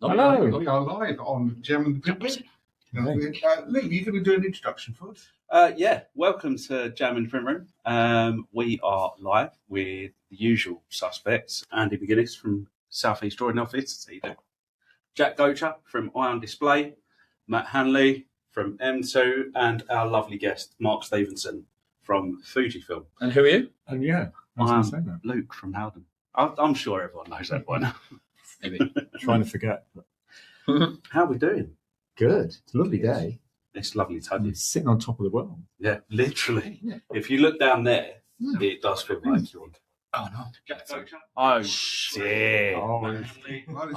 Hello. We are live on Gem and the Print Room. Lee, you're going to do an introduction for us? Welcome to Jam in the Print Room. We are live with the usual suspects. Andy McGuinness from South East Drawing Office, Jack Gocher from Ion Display, Matt Hanley from M2, and our lovely guest, Mark Stephenson from Fujifilm. And who are you? And yeah, I'm Luke from Howdens. I'm sure everyone knows that by now. Maybe. Trying to forget. How are we doing? Good. It's a lovely day. It's lovely to have you. It's sitting on top of the world. Yeah, literally. If you look down there, it does feel like you're on. Oh, no. Jack Gocher. Oh, dear.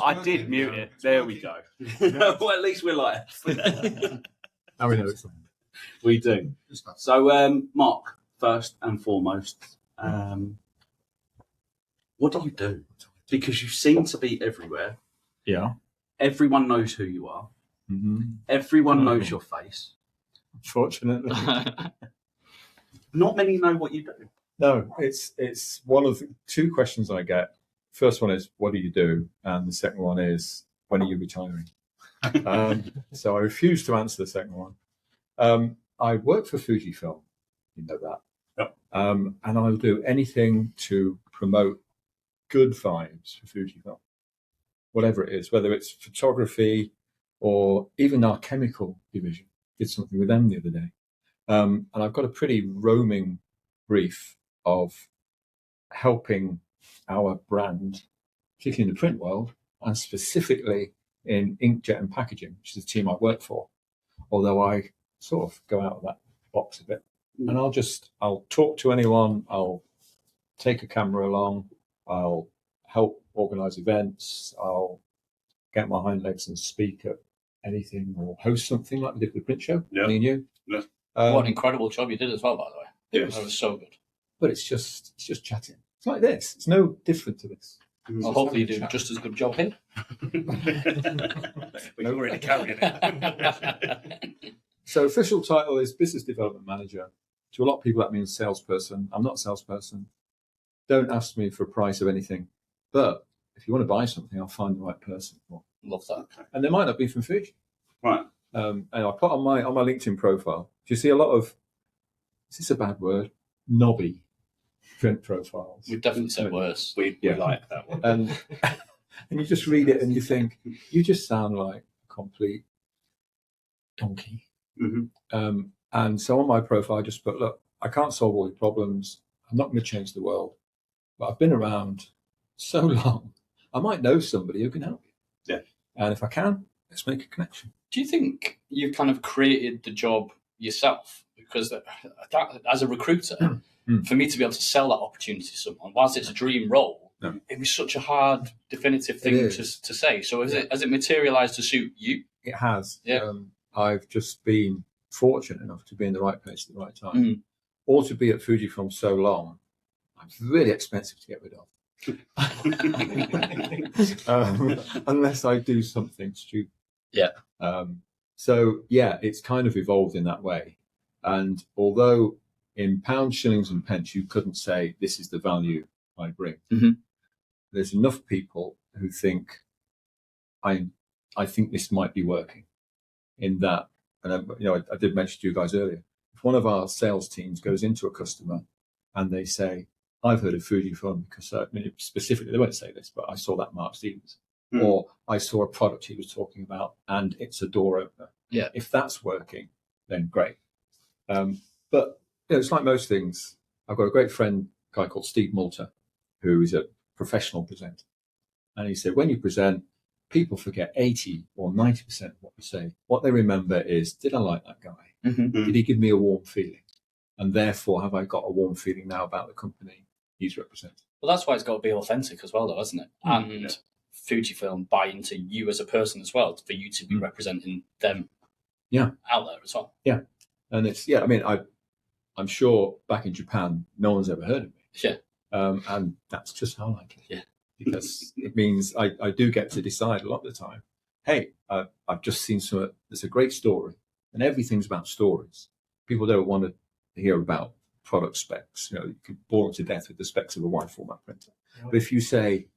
I did mute it. There we go. Well, at least we're live. Now we know it's on. We do. So, Mark, first and foremost, what do you do? Because you seem to be everywhere. Yeah. Everyone knows who you are. Mm-hmm. Everyone knows your face. Unfortunately. Not many know what you do. No, it's one of the two questions I get. First one is, what do you do? And the second one is, when are you retiring? So I refuse to answer the second one. I work for Fujifilm. You know that. Yep. And I'll do anything to promote good vibes for Fujifilm. Whatever it is, whether it's photography or even our chemical division. Did something with them the other day. And I've got a pretty roaming brief of helping our brand, particularly in the print world, and specifically in inkjet and packaging, which is the team I work for. Although I sort of go out of that box a bit. And I'll talk to anyone, I'll take a camera along, I'll help organise events, I'll get my hind legs and speak at anything or host something like we did with the print show, me and you. Yeah. What an incredible job you did as well, by the way. Yes. That was so good. But it's just chatting. It's like this. It's no different to this. Well, hopefully you do just as good a job here. We're already carrying it. So official title is Business Development Manager. To a lot of people that means salesperson. I'm not a salesperson. Don't ask me for a price of anything. But if you want to buy something, I'll find the right person. Love that. And they might not be from Fuji. Right. And I put on my LinkedIn profile, do you see a lot of, is this a bad word? Knobby print profiles. We'd definitely say worse. We like that one. And you just read it and you think, you just sound like a complete donkey. Mm-hmm. And so on my profile, I just put, look, I can't solve all your problems. I'm not going to change the world. But I've been around so long, I might know somebody who can help you. Yeah. And if I can, let's make a connection. Do you think you've kind of created the job yourself? Because that, as a recruiter, for me to be able to sell that opportunity to someone, whilst it's a dream role, it was such a hard, definitive thing to say. So has it materialised to suit you? It has. Yeah. I've just been fortunate enough to be in the right place at the right time. Or to be at Fujifilm so long, I'm really expensive to get rid of. Unless I do something stupid. Yeah. So, it's kind of evolved in that way. And although in pounds, shillings and pence, you couldn't say this is the value I bring, there's enough people who think I think this might be working in that. And I did mention to you guys earlier, if one of our sales teams goes into a customer and they say, I've heard of Fujifilm because specifically, they won't say this, but I saw that Mark Stevens, or I saw a product he was talking about and it's a door opener. Yeah. If that's working, then great. But it's like most things. I've got a great friend, a guy called Steve Malta, who is a professional presenter. And he said, when you present, people forget 80 or 90% of what you say. What they remember is, did I like that guy? Did he give me a warm feeling? And therefore, have I got a warm feeling now about the company he's representing? Well, that's why it's got to be authentic as well, though, hasn't it? And Fujifilm buy into you as a person as well, for you to be representing them out there as well. Yeah. And it's, I'm sure back in Japan, no one's ever heard of me. Yeah. And that's just how I like it. Yeah. Because it means I do get to decide a lot of the time, hey, I've just seen there's a great story, and everything's about stories. People don't want to hear about product specs. You can bore them to death with the specs of a wide format printer. Yeah. But if you say,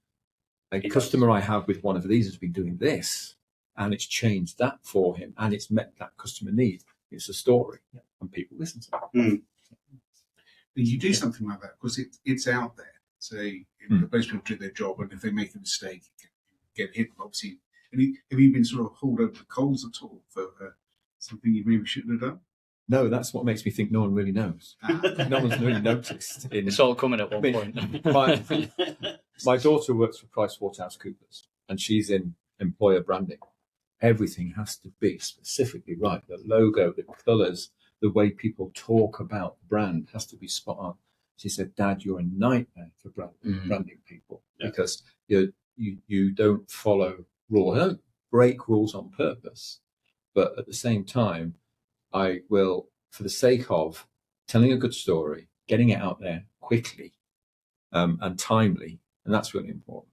a customer I have with one of these has been doing this, and it's changed that for him, and it's met that customer need. It's a story, and people listen to it. You do something like that because it's out there. So most people do their job, and if they make a mistake, it can get hit. Obviously, have you been sort of hauled over the coals at all for something you maybe shouldn't have done? No, that's what makes me think no one really knows. No one's really noticed. It's all coming at one point. My daughter works for PricewaterhouseCoopers, and she's in employer branding. Everything has to be specifically right. The logo, the colours, the way people talk about the brand has to be spot on. She said, "Dad, you're a nightmare for branding people because you don't follow rules. I don't break rules on purpose, but at the same time, I will, for the sake of telling a good story, getting it out there quickly and timely, and that's really important.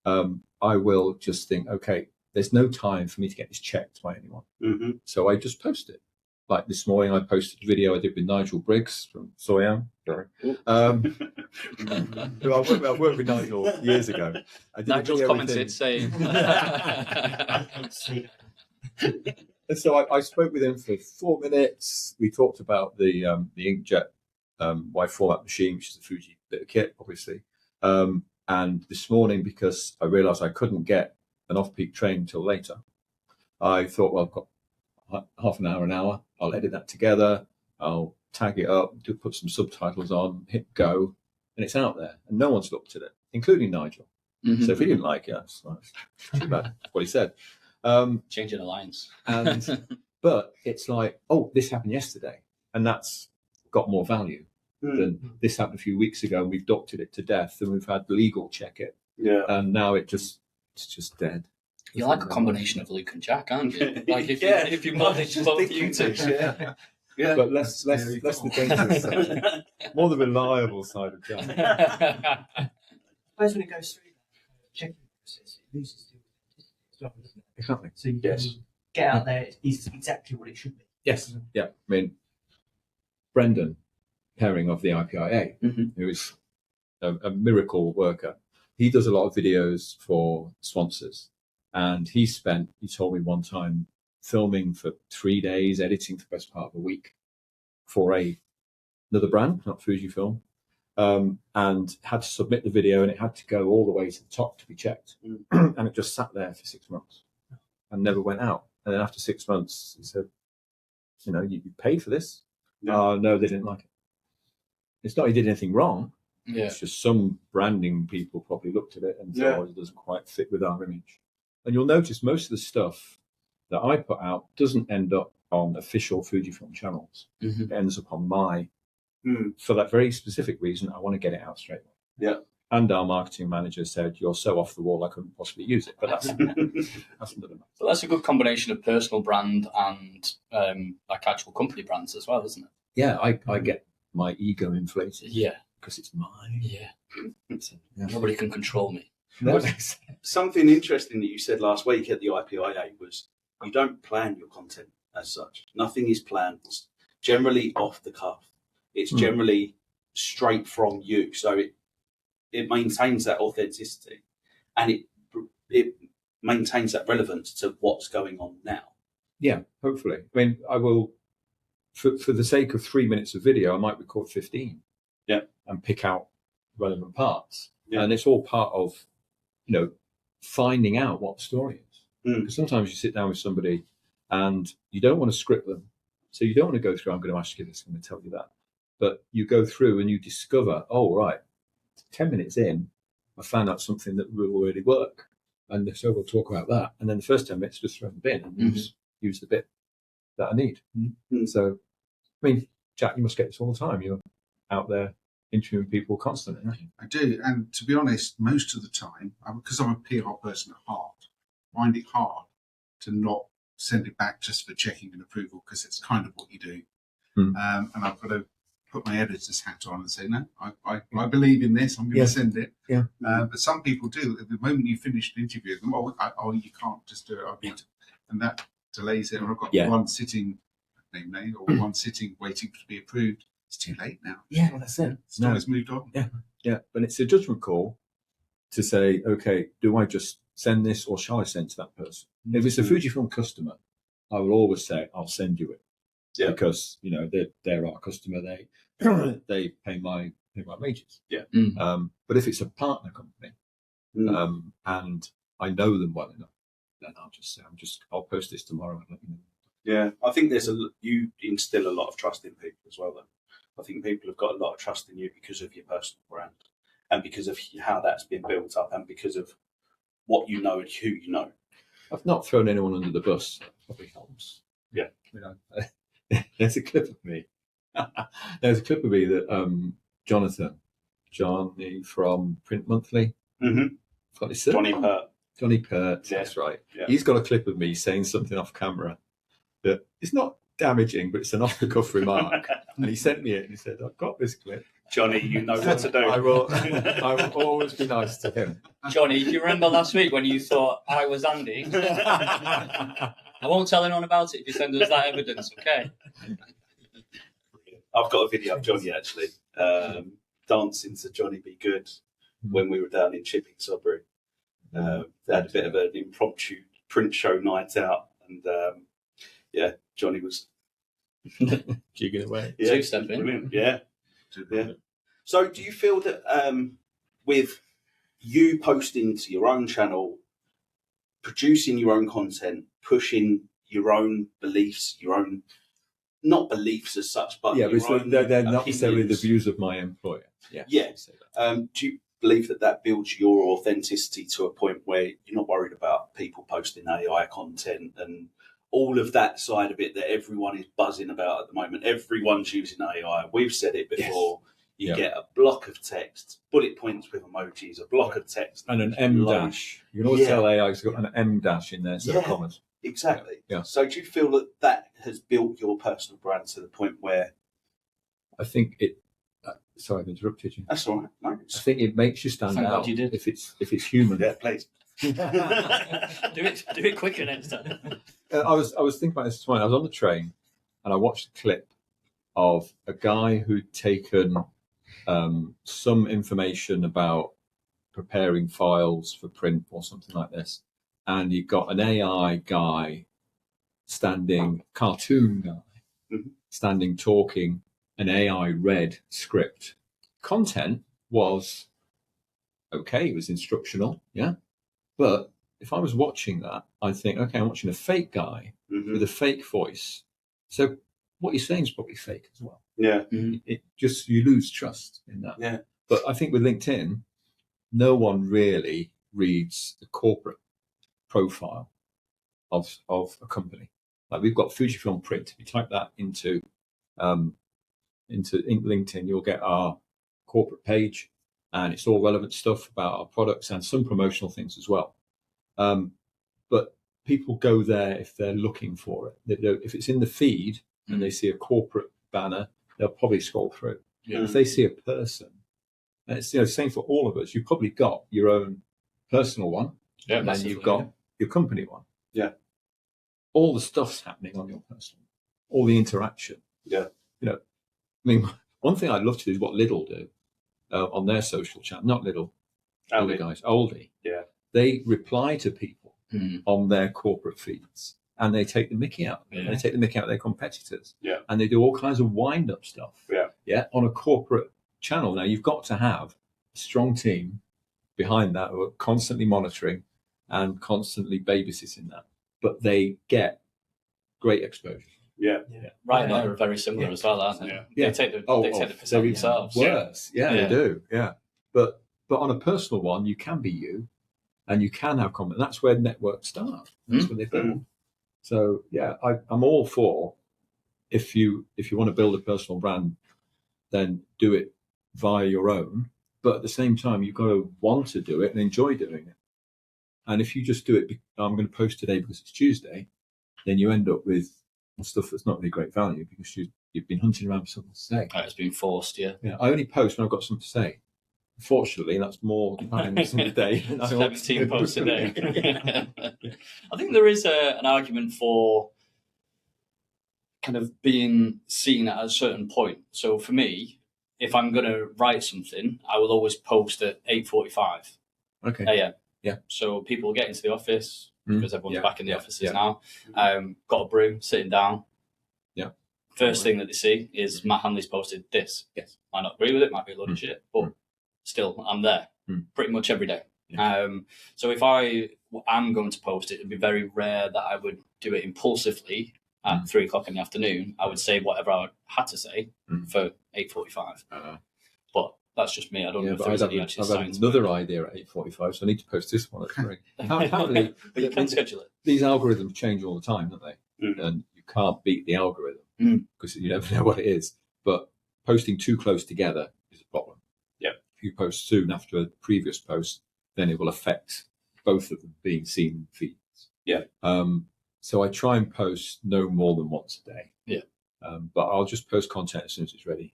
I will just think, okay, there's no time for me to get this checked by anyone, so I just post it. Like this morning, I posted a video I did with Nigel Briggs from Soyam. Sorry. Who I worked with Nigel years ago. Nigel commented saying... And so I spoke with him for 4 minutes. We talked about the inkjet wide format machine, which is a Fuji bit of kit, obviously. And this morning, because I realised I couldn't get an off-peak train until later, I thought, well, I've got half an hour. I'll edit that together. I'll tag it up, put some subtitles on, hit go, and it's out there. And no one's looked at it, including Nigel. So if he didn't like it, that's too bad. That's what he said. Changing the lines. But it's like, oh, this happened yesterday, and that's got more value than this happened a few weeks ago, and we've doctored it to death, and we've had legal check it. And now it's just dead. You're like a combination of Luke and Jack, aren't you? Like if you manage both you two. But less the dangerous side, more the reliable side of Jack. I suppose when it goes through that checking process, it loses the authenticity as well, doesn't it? Exactly. So you get out there, it's exactly what it should be. Yes. Yeah. I mean, Brendan Herring of the IPIA, who is a miracle worker, he does a lot of videos for sponsors. And he told me one time, filming for 3 days, editing for the best part of a week for another brand, not Fujifilm, and had to submit the video, and it had to go all the way to the top to be checked. And it just sat there for 6 months and never went out. And then after 6 months, he said, you paid for this. No, they didn't like it. It's not he did anything wrong. It's just some branding people probably looked at it and thought it doesn't quite fit with our image. And you'll notice most of the stuff that I put out doesn't end up on official Fujifilm channels. It ends up on my, for that very specific reason, I want to get it out straight away. Yeah. And our marketing manager said, "You're so off the wall, I couldn't possibly use it." But that's another matter. But that's a good combination of personal brand and like actual company brands as well, isn't it? Yeah, I get my ego inflated. Yeah. Because it's mine. Yeah. Nobody can control me. No. Something interesting that you said last week at the IPIA was you don't plan your content as such. Nothing is planned. It's generally off the cuff. It's generally straight from you. So it maintains that authenticity, and it maintains that relevance to what's going on now. Yeah, hopefully. I mean, I will, for the sake of 3 minutes of video, I might record 15. Yeah. And pick out relevant parts. Yeah. And it's all part of, finding out what the story is. Because sometimes you sit down with somebody and you don't want to script them. So you don't want to go through, I'm going to ask you this, I'm going to tell you that. But you go through and you discover, oh, right, 10 minutes in, I found out something that will really work. And so we'll talk about that. And then the first 10 minutes, just throw in the bin and use the bit that I need. So, I mean, Jack, you must get this all the time. You're out there interviewing people constantly, right? I do, and to be honest, most of the time, because I'm a PR person at heart, I find it hard to not send it back just for checking and approval, because it's kind of what you do. And I've got to put my editor's hat on and say, no, I believe in this, I'm going to send it. Yeah. But some people do. At the moment you finish an interview, them, you can't just do it. I need to, and that delays it. Or I've got one sitting, or one sitting waiting to be approved. It's too late now. Yeah, well, that's it. Story's moved on. Yeah. But it's a judgment call to say, okay, do I just send this or shall I send to that person? If it's a Fujifilm customer, I will always say, I'll send you it. Yeah. Because, you know, they're our customer. They they pay my wages. Yeah. But if it's a partner company, and I know them well enough, then I'll just say, I'll post this tomorrow and let you know. Yeah, I think you instill a lot of trust in people as well. Though I think people have got a lot of trust in you because of your personal brand, and because of how that's been built up, and because of what you know and who you know. I've not thrown anyone under the bus. That probably helps. Yeah. You know, there's a clip of me. There's a clip of me that Johnny from Print Monthly. Mm-hmm. Got his surname? Johnny Pert. Yeah. That's right. Yeah. He's got a clip of me saying something off camera that it's not damaging, but it's an off-the-cuff remark. And he sent me it and he said, I've got this clip. Johnny, you know what to do. I will always be nice to him. Johnny, do you remember last week when you thought I was Andy? I won't tell anyone about it if you send us that evidence, okay? I've got a video of Johnny actually dancing to Johnny Be Good when we were down in Chipping, Sudbury. They had a bit of an impromptu print show night out, and Johnny was jigging away. Yeah, two-stepping. Yeah. So, do you feel that with you posting to your own channel, producing your own content, pushing your own beliefs, your own not beliefs as such, but yeah, but they're not necessarily the views of my employer. Yeah. Do you believe that builds your authenticity to a point where you're not worried about people posting AI content and all of that side of it that everyone is buzzing about at the moment? Everyone's using AI. We've said it before. Yes. You get a block of text, bullet points with emojis, a block of text, and an M dash. You can always tell AI has got an M dash in there instead of commas. Exactly. Yeah. So do you feel that has built your personal brand to the point where? I think it. Sorry, I've interrupted you. That's all right. No, I think it makes you stand out. You did. If it's human. Yeah, please. do it quicker next time. I was thinking about this morning. I was on the train and I watched a clip of a guy who'd taken some information about preparing files for print or something like this, and he got an AI guy cartoon guy, standing talking, an AI read script. Content was okay, it was instructional, yeah. But if I was watching that, I'd think, okay, I'm watching a fake guy with a fake voice. So what he's saying is probably fake as well. Yeah. It just, you lose trust in that. Yeah. But I think with LinkedIn, no one really reads the corporate profile of a company. Like we've got Fujifilm print. If you type that into LinkedIn, you'll get our corporate page, and it's all relevant stuff about our products and some promotional things as well. But people go there if they're looking for it. If it's in the feed and they see a corporate banner, they'll probably scroll through. Yeah. If they see a person, and it's same for all of us, you've probably got your own personal one, and then you've got your company one. Yeah. All the stuff's happening on your personal one, all the interaction. Yeah. I mean, one thing I'd love to do is what Lidl do on their social channel. Not Lidl, other guys, Aldi. Yeah. They reply to people on their corporate feeds, and they take the mickey out. Yeah. They take the mickey out of their competitors. Yeah. And they do all kinds of wind-up stuff. Yeah. Yeah. On a corporate channel. Now, you've got to have a strong team behind that who are constantly monitoring and constantly babysitting that. But they get great exposure. Yeah. Right now, they're very similar as well, aren't they? Yeah. They take the percent themselves. Worse. Yeah, they do. Yeah. But on a personal one, you can be you, and you can have comment. That's where networks start. That's where they build. So yeah, I'm all for if you want to build a personal brand, then do it via your own. But at the same time, you've got to want to do it and enjoy doing it. And if you just do it, I'm going to post today because it's Tuesday, then you end up with stuff that's not really great value because you've been hunting around for something to say. It's been forced, yeah. I only post when I've got something to say. Fortunately, that's more times in the day. 17 posts a day. I think there is an argument for kind of being seen at a certain point. So for me, if I'm going to write something, I will always post at 8:45. Okay. AM. Yeah. So people get into the office because everyone's back in the offices now. Got a brew, sitting down. Yeah. First thing that they see is Matt Hanley's posted this. Yes. Might not agree with it, might be a load of shit, but still, I'm there pretty much every day. Yeah. So if I am going to post it, it'd be very rare that I would do it impulsively at 3 o'clock in the afternoon. I would say whatever I had to say for 8:45. But that's just me. I don't know if there's any actual I've had science. another idea at 8:45, so I need to post this one at 3. Apparently, But you can schedule it. these algorithms change all the time, don't they? And you can't beat the algorithm because you never know what it is. But posting too close together is a problem. Yeah. If you post soon after a previous post, then it will affect both of them being seen in feeds. Yeah. So I try and post no more than once a day. Yeah. But I'll just post content as soon as it's ready.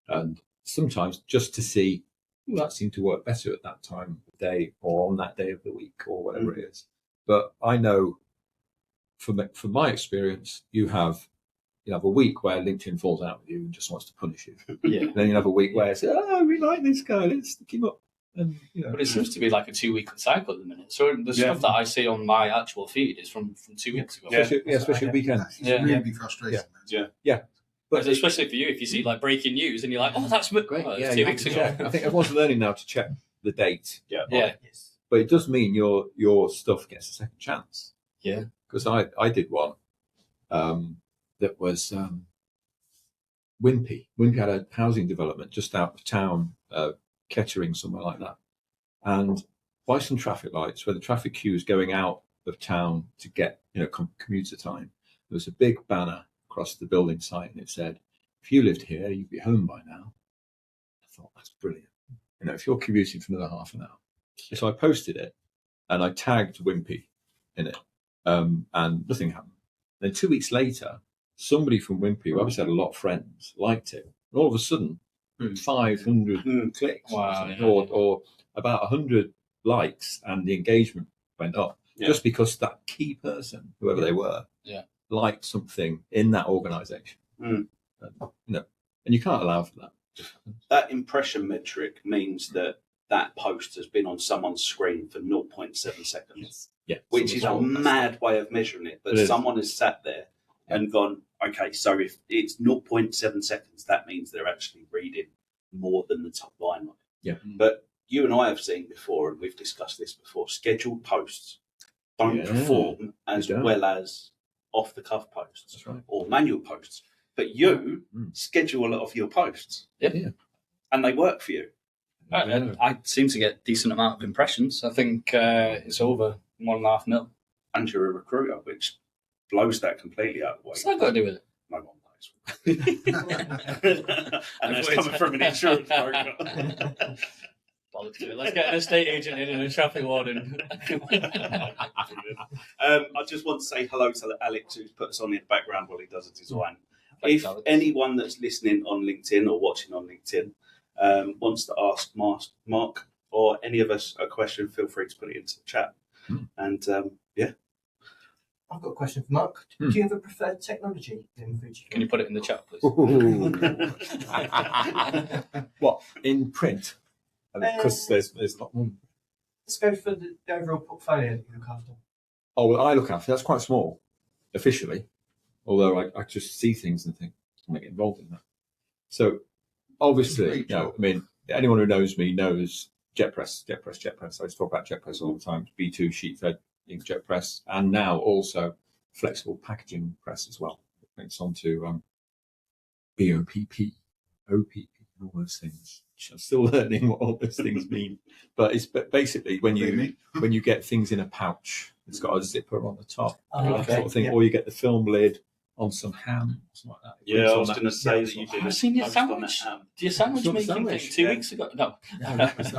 And sometimes just to see, that seemed to work better at that time of the day or on that day of the week or whatever it is. But I know from my experience, you have a week where LinkedIn falls out with you and just wants to punish you. Yeah. Then you have a week where it's, we like this guy, let's stick him up. And, But it seems to be like a 2-week cycle at the minute. So the stuff that I see on my actual feed is from 2 weeks ago. especially weekends. It's really frustrating. But especially for you, if you see like breaking news and you're like, oh, that's great. Well, 2 weeks ago. I think everyone's learning now to check the date. Yeah. Yes. But it does mean your stuff gets a second chance. Yeah. Because I did one that was Wimpy. Wimpy had a housing development just out of town, Kettering, somewhere like that. And by some traffic lights, where the traffic queue is going out of town to get commuter time, there was a big banner across the building site, and it said, "If you lived here, you'd be home by now." I thought, that's brilliant. If you're commuting for another half an hour. So I posted it, and I tagged Wimpy in it, and nothing happened. Then 2 weeks later, somebody from Wimpy, who obviously had a lot of friends, liked it, and all of a sudden, 500 clicks, or about 100 likes, and the engagement went up just because that key person, whoever they were, liked something in that organisation. And you can't allow for that. That impression metric means that post has been on someone's screen for 0.7 seconds. Which is a mad way of measuring it. But someone has sat there and gone, okay, so if it's 0.7 seconds, that means they're actually reading more than the top line of it. But you and I have seen before, and we've discussed this before, scheduled posts don't perform as well as off-the-cuff posts or manual posts. But you schedule a lot of your posts. And they work for you. I seem to get a decent amount of impressions. I think it's over 1.5 mil. And you're a recruiter, which blows that completely out of the way. What's that got to do with it? No one knows. And that's coming from an insurance broker. Bollocks to it. Let's get an estate agent in and a traffic warden. I just want to say hello to Alex, who's put us on in the background while he does a design. Thanks, If Alex. anyone that's listening on LinkedIn or watching on LinkedIn wants to ask Mark or any of us a question, feel free to put it into the chat. And I've got a question for Mark. Do you have a preferred technology in Fujifilm? Can you put it in the chat, please? What, in print? Because there's a lot more. Let's go for the overall portfolio that you look after. Oh, well, I look after that's quite small, officially. Although I just see things and think, I want to get involved in that. So, obviously, anyone who knows me knows jet press. I just talk about jet press all the time. B2 sheet fed inkjet press, and now also flexible packaging press as well. It links onto BOPP, OPP, all those things. I'm still learning what all those things mean. But it's basically when you get things in a pouch, it's got a zipper on the top, that sort of thing, or you get the film lid on some ham, something like that. I was going to say that you did. I've seen your sandwich. Your sandwich making thing 2 weeks ago. No, it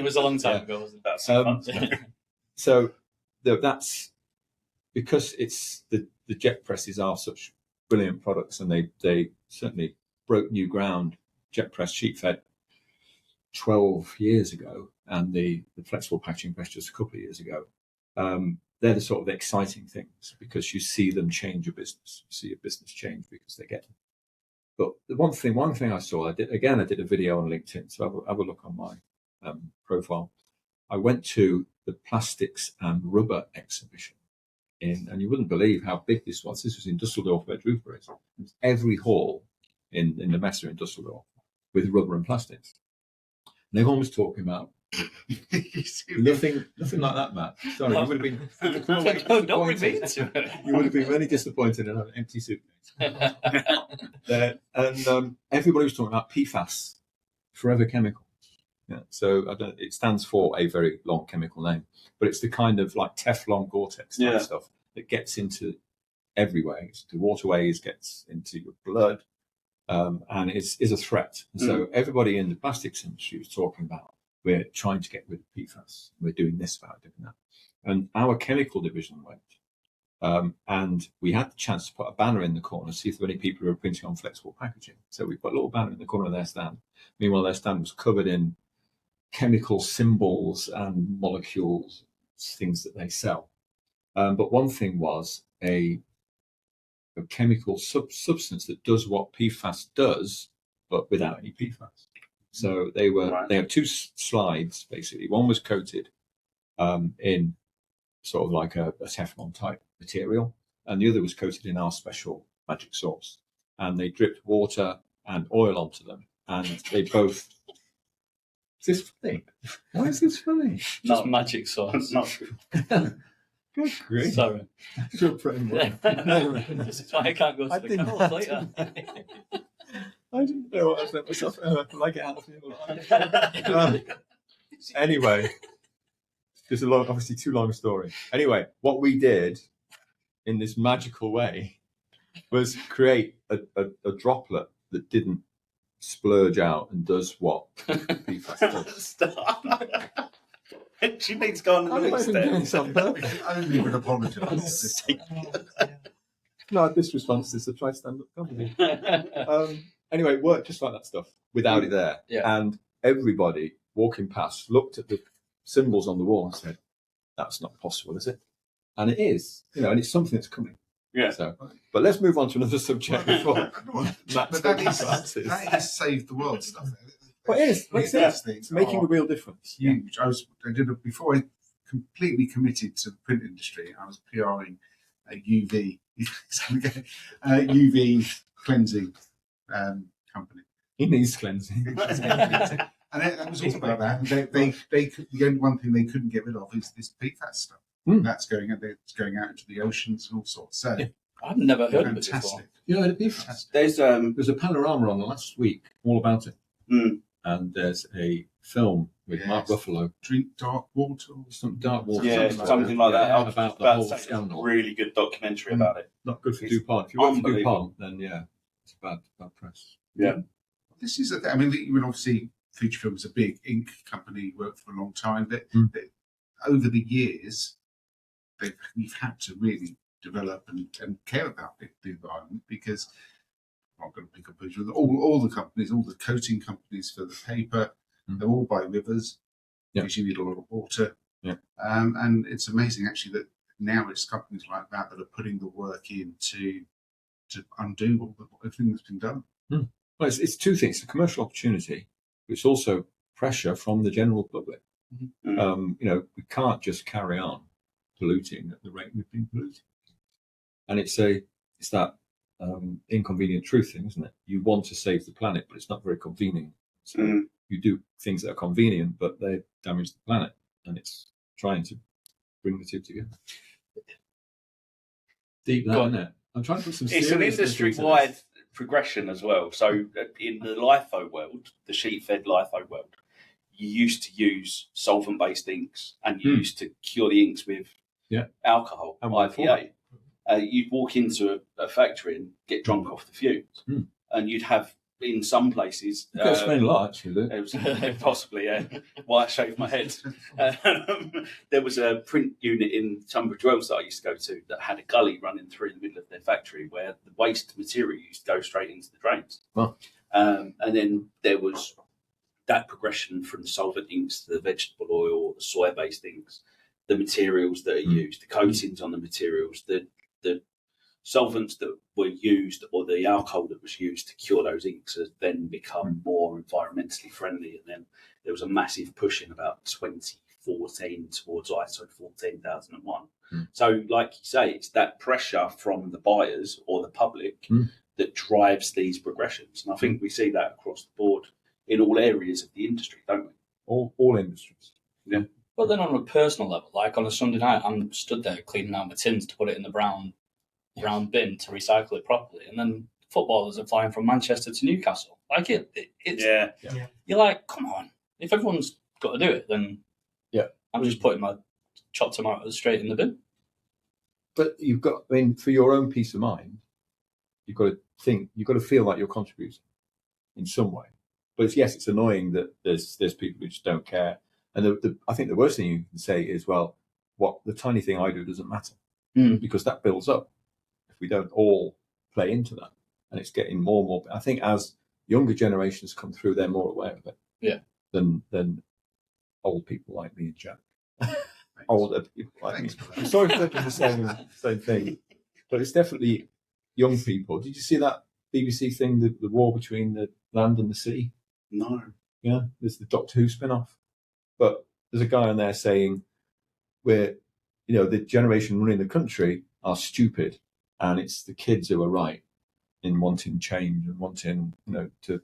was a long time ago, wasn't it? So that's because it's the jet presses are such brilliant products, and they certainly broke new ground. Jet press sheet fed 12 years ago, and the flexible packaging press just a couple of years ago. They're the sort of exciting things because you see them change your business. You see your business change because they get them. But the one thing I saw, I did a video on LinkedIn, so have a look on profile. I went to the plastics and rubber exhibition and you wouldn't believe how big this was. This was in Dusseldorf, where Drupa is. It was every hall in the Messe in Dusseldorf with rubber and plastics. And everyone was talking about nothing like that, Matt. Sorry, you would have been don't bring me into it. You would have been really disappointed in an empty suitcase. Everybody was talking about PFAS, forever chemical. Yeah, so it stands for a very long chemical name, but it's the kind of like Teflon Gore-Tex type stuff that gets into everywhere. It's into waterways, gets into your blood, and is a threat. And so everybody in the plastics industry was talking about, we're trying to get rid of PFAS. We're doing this about doing that. And our chemical division went, and we had the chance to put a banner in the corner, see if there were any people who were printing on flexible packaging. So we put a little banner in the corner of their stand. Meanwhile, their stand was covered in chemical symbols and molecules, things that they sell. But one thing was a chemical substance that does what PFAS does, but without any PFAS. So they have two slides, basically. One was coated in sort of like a Teflon type material, and the other was coated in our special magic sauce. And they dripped water and oil onto them, and they both... Is this funny? Why is this funny? Not magic sauce. Not Good grief. Sorry. This is why I can't go to the kennels later. I didn't know what I said myself. I like it out of here. Anyway, there's obviously too long a story. Anyway, what we did in this magical way was create a droplet that didn't splurge out and does what PFAS does. Stop. She needs to go on the next step. I only would apologise. No, this response is a try stand-up comedy. Anyway, it worked just like that stuff without it there. Yeah. And everybody walking past looked at the symbols on the wall and said, that's not possible, is it? And it is, and it's something that's coming. Yeah. So, but let's move on to another subject before Matt But that is save the world stuff. Well, it is. It's making a real difference. Huge. Before I completely committed to the print industry, I was PRing a UV cleansing company. He needs cleansing. And it was all about that. And the only one thing they couldn't get rid of is this PFAS stuff. That's going out into the oceans and all sorts. So I've never heard of it before. You know, it'd be fantastic. There's a panorama on last week all about it. And there's a film with Mark Ruffalo. Drink dark water. Some dark water. Yeah, something like that. Yeah, about the whole scandal. Really good documentary about it. Not good for DuPont. If you work for DuPont, then it's bad press. Yeah. This is I mean, obviously Fujifilm is a big ink company, worked for a long time. But over the years, we've had to really develop and care about the environment, because I'm not going to pick up with all the companies, all the coating companies for the paper, they're all by rivers, because you need a lot of water. Yeah. And it's amazing actually that now it's companies like that that are putting the work in to undo everything that's been done. Well, it's two things: it's a commercial opportunity, but it's also pressure from the general public. We can't just carry on polluting at the rate we've been polluting, and it's that inconvenient truth thing, isn't it? You want to save the planet, but it's not very convenient. So you do things that are convenient, but they damage the planet, and it's trying to bring the two together. Deep down, isn't it? I'm trying to put some. It's an industry-wide progression as well. So in the LIFO world, the sheet-fed LIFO world, you used to use solvent-based inks, and you used to cure the inks with alcohol, IPA. You'd walk into a factory and get drunk off the fumes, and you'd have, in some places, you explain a lot, actually. Possibly, yeah. Why I shaved my head. There was a print unit in Tunbridge Wells that I used to go to that had a gully running through the middle of their factory where the waste material used to go straight into the drains. Wow. And then there was that progression from the solvent inks to the vegetable oil, the soy-based inks, the materials that are used, the coatings on the materials, the solvents that were used or the alcohol that was used to cure those inks has then become more environmentally friendly. And then there was a massive push in about 2014 towards ISO 14001. So, like you say, it's that pressure from the buyers or the public that drives these progressions. And I think we see that across the board in all areas of the industry, don't we? All industries. Yeah. But then on a personal level, like on a Sunday night, I'm stood there cleaning out my tins to put it in the brown bin to recycle it properly, and then footballers are flying from Manchester to Newcastle. Like it's you're like, come on, if everyone's got to do it, then I'm just putting my chopped tomatoes straight in the bin. But you've got, I mean, for your own peace of mind, you've got to feel like you're contributing in some way. But it's annoying that there's people who just don't care. And I think the worst thing you can say is, well, what the tiny thing I do doesn't matter, because that builds up if we don't all play into that. And it's getting more and more. I think as younger generations come through, they're more aware of it than old people like me and Jack. Older people like me. I'm sorry for the same thing, but it's definitely young people. Did you see that BBC thing, the war between the land and the sea? No. Yeah, there's the Doctor Who spin-off. But there's a guy on there saying the generation running the country are stupid, and it's the kids who are right in wanting change and wanting, to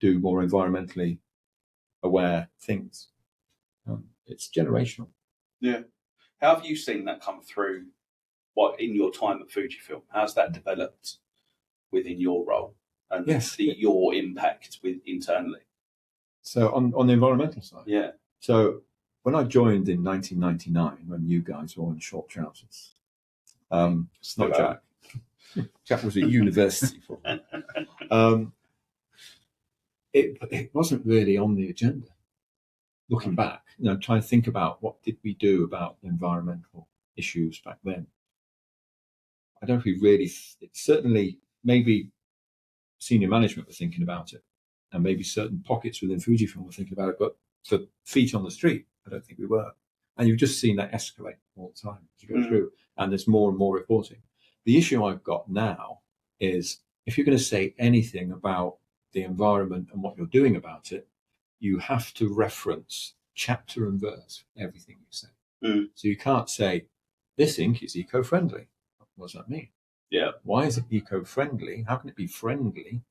do more environmentally aware things. It's generational. Yeah. How have you seen that come through? What in your time at Fujifilm? How's that developed within your role and your impact internally? So on the environmental side, yeah. So when I joined in 1999, when you guys were on short trousers, it's not Jack. Jack was at university for it wasn't really on the agenda. Looking back, trying to think about what did we do about environmental issues back then. I don't think certainly maybe senior management were thinking about it, and maybe certain pockets within Fujifilm were thinking about it, but for feet on the street, I don't think we were. And you've just seen that escalate all the time as you go through, and there's more and more reporting. The issue I've got now is if you're going to say anything about the environment and what you're doing about it, you have to reference chapter and verse for everything you say. So you can't say, this ink is eco-friendly. What does that mean? Yeah. Why is it eco-friendly? How can it be friendly?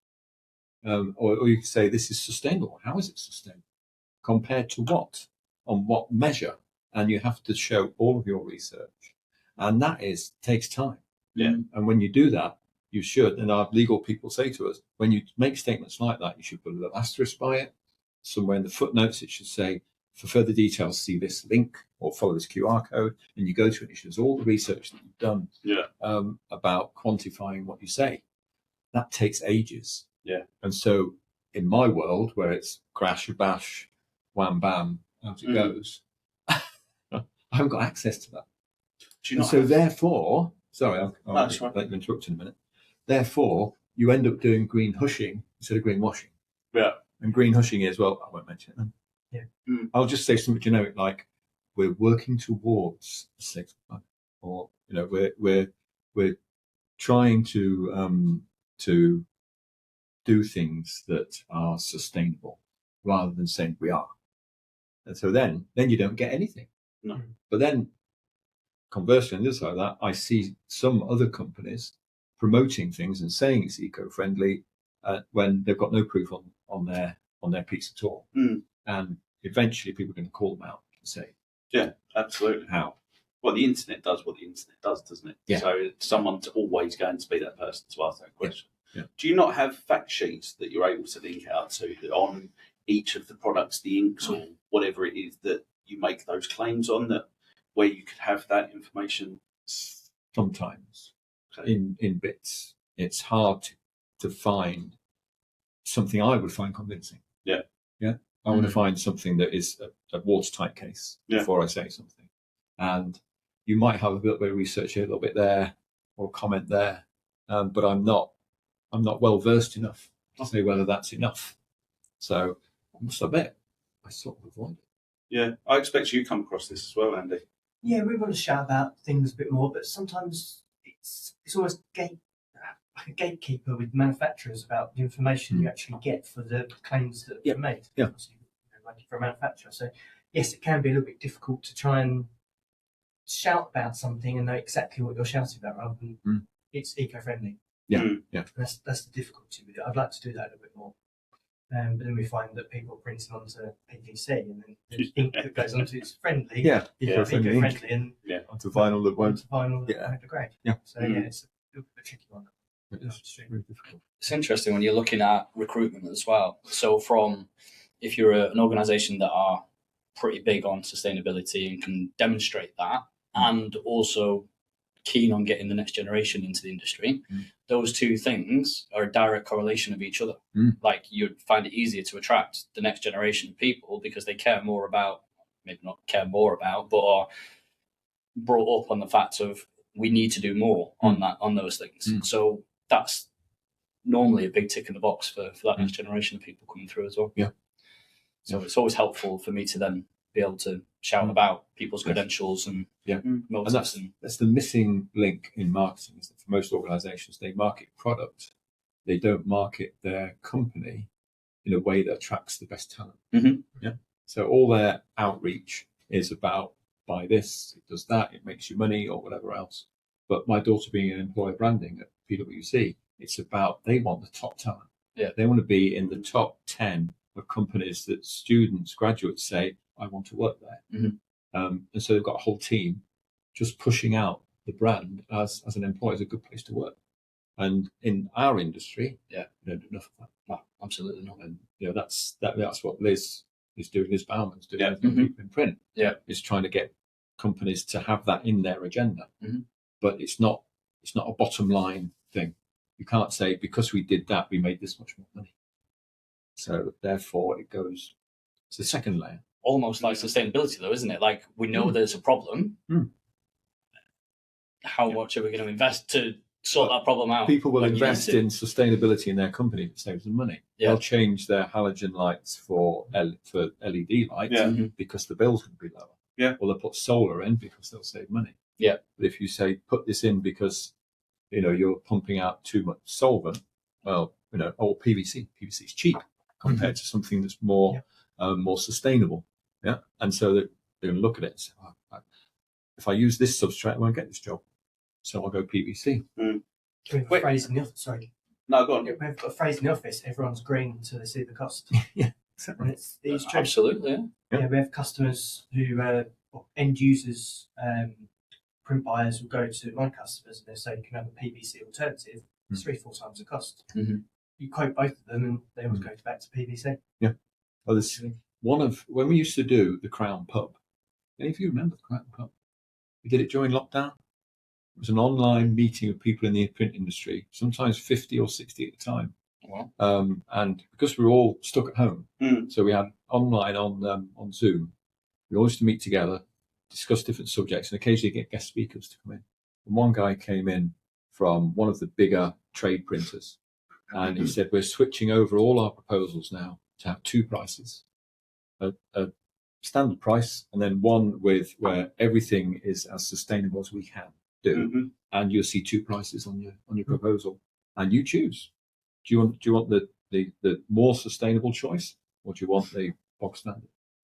Or you can say, this is sustainable. How is it sustainable? Compared to what? On what measure? And you have to show all of your research. And that takes time. Yeah. And when you do that, you should, and our legal people say to us, when you make statements like that, you should put a little asterisk by it. Somewhere in the footnotes, it should say, for further details, see this link or follow this QR code. And you go to it, it shows all the research that you've done about quantifying what you say. That takes ages. Yeah. And so in my world, where it's crash, bash, wham, bam, out it goes, I haven't got access to that. Therefore, sorry, I'll let you interrupt in a minute. Therefore, you end up doing green hushing instead of green washing. Yeah. And green hushing is, well, I won't mention it then. Yeah. I'll just say something generic like, we're working towards a safe planet, or we're trying to do things that are sustainable rather than saying we are. And so then you don't get anything. No. But then conversely, on the other side of that, I see some other companies promoting things and saying it's eco-friendly when they've got no proof on their piece at all. And eventually people are going to call them out and say, yeah, absolutely. How? Well, the internet does what the internet does, doesn't it? Yeah. So someone's always going to be that person to ask that question. Yeah. Do you not have fact sheets that you're able to link out to on each of the products, the inks or whatever it is that you make those claims on, that where you could have that information? Sometimes in bits. It's hard to find something I would find convincing. Yeah. Yeah. I want to find something that is a watertight case before I say something. And you might have a little bit of research here, a little bit there, or a comment there, but I'm not well versed enough to say whether that's enough. So I must admit, I sort of avoid it. Yeah, I expect you come across this as well, Andy. Yeah, we want to shout about things a bit more, but sometimes it's almost like a gatekeeper with manufacturers about the information you actually get for the claims that are made. Yeah. Obviously, like for a manufacturer. So yes, it can be a little bit difficult to try and shout about something and know exactly what you're shouting about rather than it's eco-friendly. Yeah. That's the difficulty with it. I'd like to do that a little bit more. But then we find that people are printing onto PVC and then the ink that goes onto it's friendly. Eco-friendly ink. Eco-friendly and Onto vinyl that won't. vinyl that won't degrade. Yeah. So it's a tricky one. It's very difficult. It's interesting when you're looking at recruitment as well. So if you're an organisation that are pretty big on sustainability and can demonstrate that, and also keen on getting the next generation into the industry, those two things are a direct correlation of each other. Like you'd find it easier to attract the next generation of people because they care more about, maybe not care more about, but are brought up on the fact of we need to do more on those things. So that's normally a big tick in the box for that next generation of people coming through as well. Yeah. So it's always helpful for me to then be able to shout about people's credentials and motives. And that's the missing link in marketing, is that for most organisations, they market product, they don't market their company in a way that attracts the best talent. Yeah. So all their outreach is about buy this, it does that, it makes you money or whatever else. But my daughter being in employer branding at PwC, it's about they want the top talent. Yeah. They want to be in the top 10 of companies that students, graduates say, I want to work there. And so they've got a whole team just pushing out the brand as an employer is a good place to work. And in our industry, we don't do enough of that. No, absolutely not. And that's what Liz is doing. Liz Bauman's doing people in print. Yeah, is trying to get companies to have that in their agenda. But it's not a bottom line thing. You can't say because we did that we made this much more money. So therefore it goes. It's the second layer. Almost like sustainability, though, isn't it? Like we know there's a problem. How much are we going to invest to sort that problem out? People will invest in sustainability in their company if it saves them money. They'll change their halogen lights for LED lights because the bill's going to be lower. Yeah. Or they'll put solar in because they'll save money. Yeah. But if you say put this in because you're pumping out too much solvent, well, or PVC is cheap compared to something that's more sustainable. Yeah. And so they're going to look at it and say, if I use this substrate, I won't get this job. So I'll go PVC. We have a phrase in the office. Sorry. No, go on. We have a phrase in the office. Everyone's green until they see the cost. Yeah, and it's true. Absolutely. Yeah, we have customers who end users, print buyers will go to my customers and they say you can have a PVC alternative. It's 3-4 times the cost. You quote both of them and they always go back to PVC. Yeah. Well, there's when we used to do the Crown Pub. Any of you remember the Crown Pub? We did it during lockdown. It was an online meeting of people in the print industry, sometimes 50 or 60 at a time. Wow. And because we were all stuck at home, so we had online on Zoom. We all used to meet together, discuss different subjects, and occasionally get guest speakers to come in. And one guy came in from one of the bigger trade printers, and he said, we're switching over all our proposals now to have two prices. A standard price, and then one where everything is as sustainable as we can do, and you'll see two prices on your proposal, and you choose. Do you want the more sustainable choice, or do you want the box standard?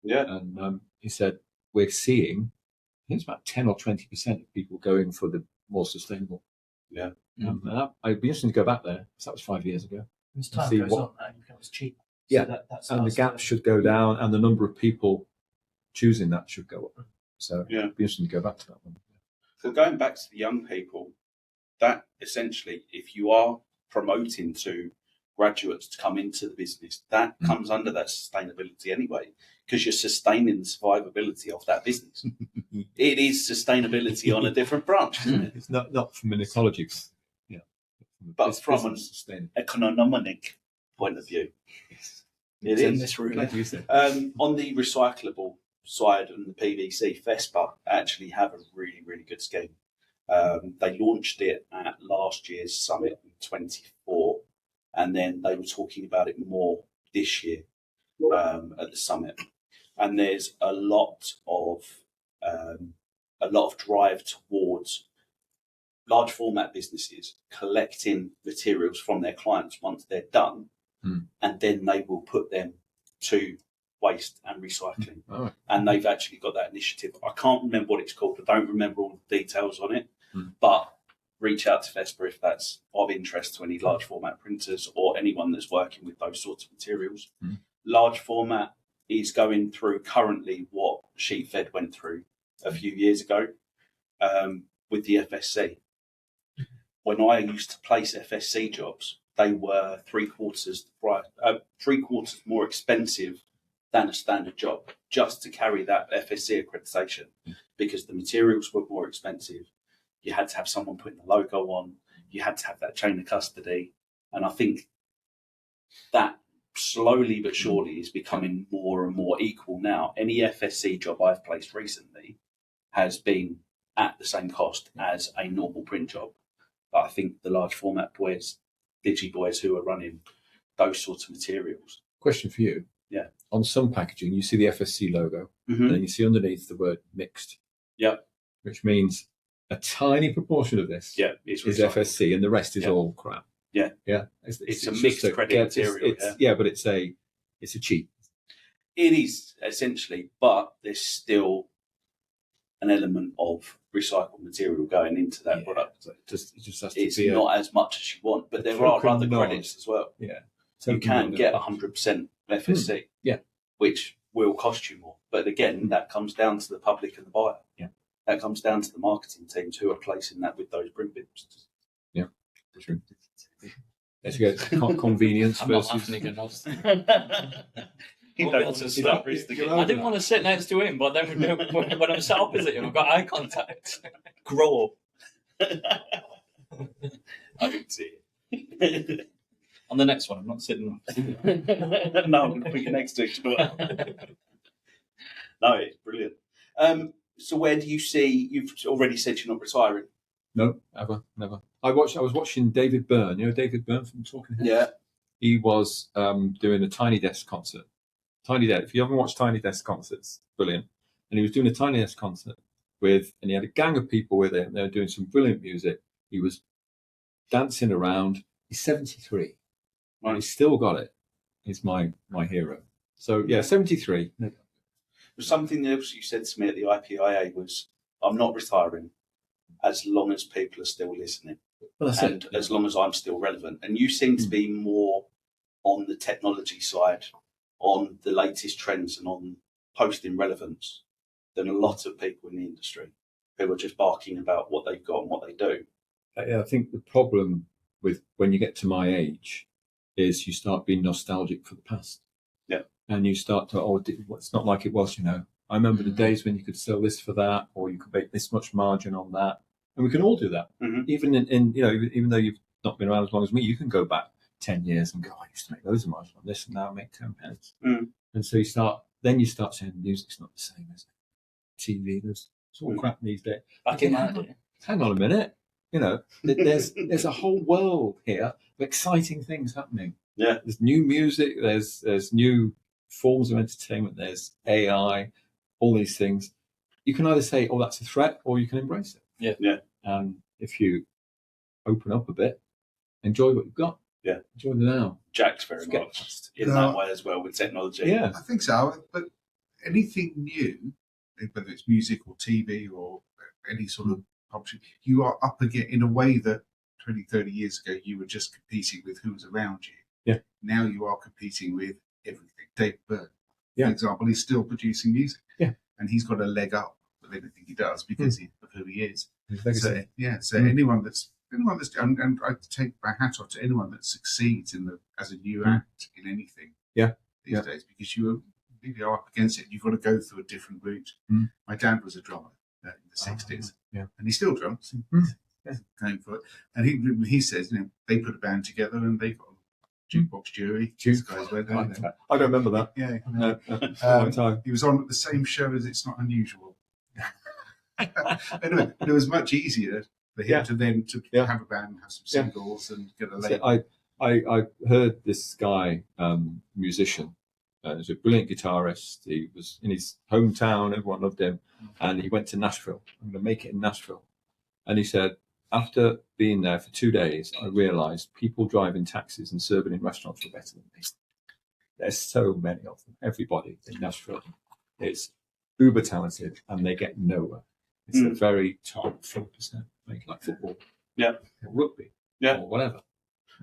Yeah. And he said we're seeing, I think it's about 10 or 20% of people going for the more sustainable. Yeah. And I'd be interested to go back there because that was 5 years ago. As time goes on, that becomes cheap. Yeah, So and the gap should go down, and the number of people choosing that should go up. So it'd be interesting to go back to that one. So going back to the young people, that essentially, if you are promoting to graduates to come into the business, that comes under that sustainability anyway, because you're sustaining the survivability of that business. It is sustainability on a different branch, isn't it? It's not from an ecology, but from an economic point of view. It is. In this room. On the recyclable side and the PVC, Vespa actually have a really, really good scheme. They launched it at last year's summit in 24, and then they were talking about it more this year at the summit. And there's a lot of drive towards large format businesses collecting materials from their clients once they're done, and then they will put them to waste and recycling. And they've actually got that initiative. I can't remember what it's called. I don't remember all the details on it, but reach out to Vespa if that's of interest to any large format printers or anyone that's working with those sorts of materials. Large format is going through currently what Sheetfed went through a few years ago with the FSC. When I used to place FSC jobs, they were three quarters more expensive than a standard job just to carry that FSC accreditation, because the materials were more expensive. You had to have someone putting the logo on. You had to have that chain of custody. And I think that slowly but surely is becoming more and more equal now. Any FSC job I've placed recently has been at the same cost as a normal print job. But I think the large format boys, digi boys who are running those sorts of materials. Question for you. Yeah. On some packaging, you see the FSC logo, and then you see underneath the word mixed. Yep. Which means a tiny proportion of this is FSC, and the rest is all crap. Yeah. Yeah. It's a mixed credit material. But it's a cheat. It is essentially, but there's still an element of recycled material going into that product. It just has to it's be not as much as you want, but there are other credits as well. Yeah. You can get 100% FSC, which will cost you more. But again, that comes down to the public and the buyer. Yeah. That comes down to the marketing teams who are placing that with those print businesses. Yeah, true. Let's go convenience I'm versus. not laughing again. I didn't want to sit next to him, but then when I'm sat opposite him, I've got eye contact. Grow up. I didn't see it. On the next one, I'm not sitting. No, I'm going to put you next to each other. No, it's brilliant. So where do you see, you've already said you're not retiring. No, never. I was watching David Byrne. You know David Byrne from Talking Heads? Yeah. He was doing a Tiny Desk concert. Tiny Desk. If you haven't watched Tiny Desk concerts, brilliant. And he was doing a Tiny Desk concert and he had a gang of people with him. They were doing some brilliant music. He was dancing around. He's 73. And he's still got it. He's my hero. So yeah, 73. Something else you said to me at the IPIA was, I'm not retiring as long as people are still listening. Well, that's and it. as long as I'm still relevant. And you seem to be more on the technology side, on the latest trends and on posting relevance than a lot of people in the industry who are just barking about what they've got and what they do. I think the problem with when you get to my age is you start being nostalgic for the past. Yeah. And you start to, it's not like it was, I remember the days when you could sell this for that, or you could make this much margin on that. And we can all do that. Even even though you've not been around as long as me, you can go back 10 years and go, I used to make loads of margin on this and now I make 10 pence. And so you start saying music's not the same as TV. It's all crap these days. Hang on a minute. There's a whole world here of exciting things happening. Yeah. There's new music, there's new forms of entertainment, there's AI, all these things. You can either say, that's a threat, or you can embrace it. Yeah. And if you open up a bit, enjoy what you've got. Yeah. Enjoy the now. Jack's very much in that way as well with technology. Yeah. I think so. But anything new, whether it's music or TV or any sort of publishing, you are up again in a way that 20, 30 years ago you were just competing with who was around you. Yeah. Now you are competing with everything. David Byrne, for example, he's still producing music. Yeah. And he's got a leg up with everything he does because of who he is. So anyone that's and I take my hat off to anyone that succeeds as a new act in anything these days, because you really are up against it. You've got to go through a different route. My dad was a drummer in the 60s, and he still drums. Going for it. And he says, they put a band together and they got a jukebox jury. These guys went down there. I don't remember that. Yeah. No, long time. He was on the same show as It's Not Unusual. Anyway, it was much easier for him to have a band and have some singles and get a label. I heard this guy, musician, he's a brilliant guitarist. He was in his hometown, everyone loved him, and he went to Nashville. I'm going to make it in Nashville. And he said, after being there for 2 days, I realised people driving taxis and serving in restaurants were better than me. There's so many of them. Everybody in Nashville is uber talented, and they get nowhere. It's the very top 4%, like football, or rugby, or whatever.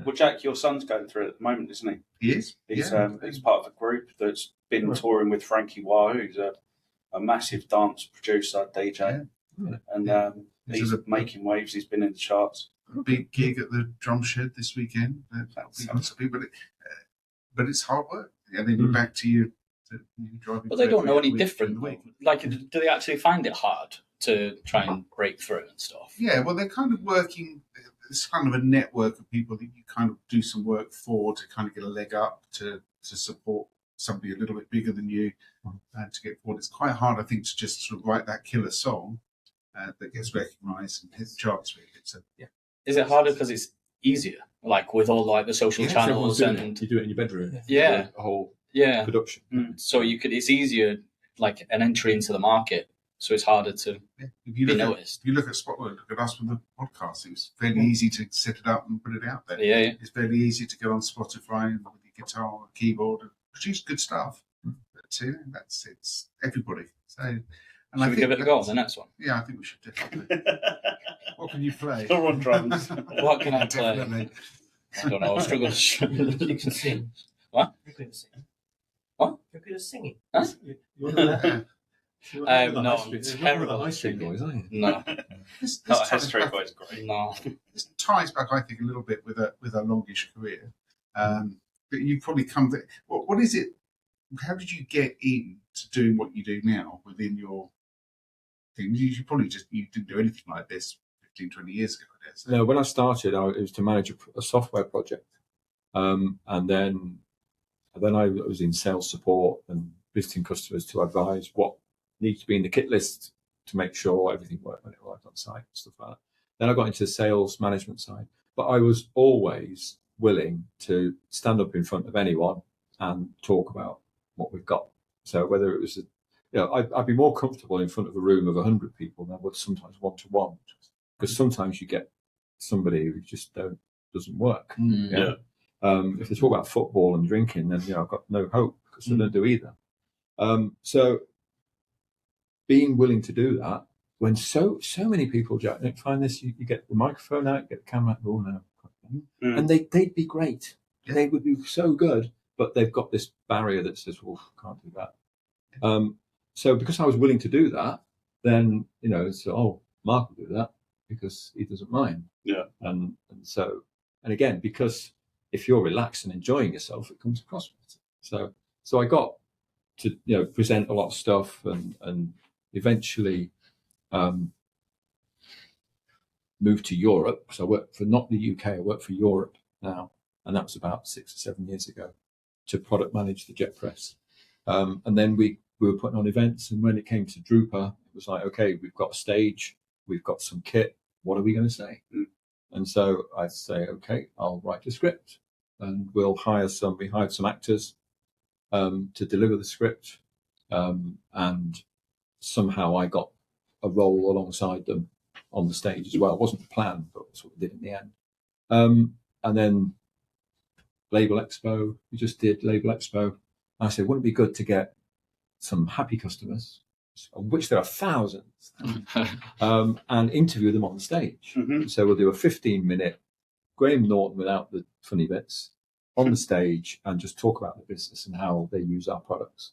Well, Jack, your son's going through it at the moment, isn't he? He is. He's part of a group that's been touring with Frankie Wah, who's a massive dance producer, DJ, and he's making waves. He's been in the charts. Big gig at the drum shed this weekend. But it's hard work. And then you're back to you driving. But they don't know any different. Like, do they actually find it hard to try and break through and stuff? Yeah, well, they're kind of working. It's kind of a network of people that you kind of do some work for to kind of get a leg up to support somebody a little bit bigger than you and to get forward. It's quite hard, I think, to just sort of write that killer song that gets recognised and hits charts. Really. So, Is it harder because it's easier, like with all like the social channels and you do it in your bedroom? Yeah, a whole yeah production. So it's easier, like an entry into the market. So it's harder to be noticed. If you look at Spotlight, look at us with the podcast. It's fairly easy to set it up and put it out there. Yeah. It's fairly easy to get on Spotify and with your guitar or keyboard and produce good stuff. But it's everybody. So, and Should we give it a go? The next one. Yeah, I think we should definitely. What can you play? You're on drums. What can I play? Definitely. I don't know. I struggle. You can sing. What? You're good at singing. What? You're good at singing. Huh? You're No, I'm terrible at singing. No, This Street Boys great. no. This ties back, I think, a little bit with a longish career. But you probably come. What is it? How did you get into doing what you do now within your thing? You probably you didn't do anything like this 15, 20 years ago, I guess. No, when I started, it was to manage a software project, and then I was in sales support and visiting customers to advise what needs to be in the kit list to make sure everything worked when it arrived on site and stuff like that. Then I got into the sales management side, but I was always willing to stand up in front of anyone and talk about what we've got. So whether it was, I'd be more comfortable in front of a room of 100 people than I would sometimes one-to-one, because sometimes you get somebody who just doesn't work. If they talk about football and drinking, then I've got no hope because they don't do either. So being willing to do that when so many people, Jack, don't find this. You get the microphone out, you get the camera out, and they'd be great. They would be so good, but they've got this barrier that says, "Well, can't do that." So because I was willing to do that, then Mark will do that because he doesn't mind. Yeah, and again, because if you're relaxed and enjoying yourself, it comes across better. So I got to present a lot of stuff and eventually moved to Europe. So I work for not the UK, I work for Europe now, and that was about 6 or 7 years ago, to product manage the jet press. And then we were putting on events, and when it came to Drupal, it was like, okay, we've got a stage, we've got some kit, what are we going to say? And so I'd say, okay, I'll write a script, and we hired some actors to deliver the script, and somehow I got a role alongside them on the stage as well. It wasn't the plan, but that's what we did in the end. And then Label Expo, we just did Label Expo. I said, wouldn't it be good to get some happy customers, of which there are thousands, and interview them on the stage. So we'll do a 15-minute Graham Norton without the funny bits on the stage and just talk about the business and how they use our products.